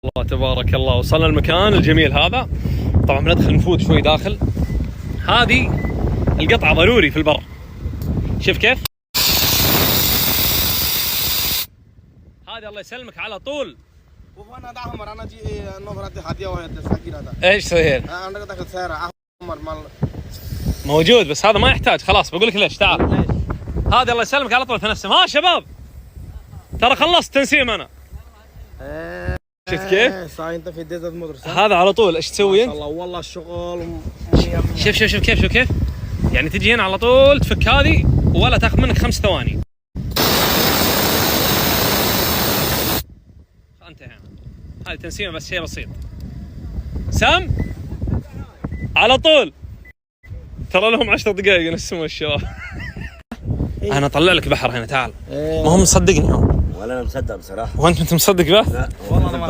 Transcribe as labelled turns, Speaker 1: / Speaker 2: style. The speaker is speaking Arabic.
Speaker 1: الله تبارك الله. وصلنا المكان الجميل هذا. طبعا بندخل نفوت شوي داخل. هذه القطعة ضروري في البر. شوف كيف هذه الله يسلمك على طول.
Speaker 2: وانا ده احمر انا جي نظرات هديه وهي تسكير هذا
Speaker 1: ايش سهيل؟
Speaker 2: انا داخل سياره احمر مال
Speaker 1: موجود بس هذا ما يحتاج. خلاص بقول لك ليش. تعال هذا الله يسلمك على طول تنسم. ها شباب ترى خلصت تنسيم انا. شفت كيف؟
Speaker 2: صاي انت في ديزل موتور
Speaker 1: هذا على طول ايش تسوي انت؟
Speaker 2: ما شاء الله والله الشغل
Speaker 1: شوف كيف يعني تجي هنا على طول تفك هذه ولا تاخذ منك 5 ثواني. انتهى. هذه تنسيمه بس شيء بسيط. سام على طول ترى لهم 10 دقائق ينسمون الشباب. انا اطلع لك بحر هنا تعال. ما هم مصدقني هم
Speaker 3: ولا انا مصدق بصراحه.
Speaker 1: وانت مصدق به؟
Speaker 3: لا والله انا ما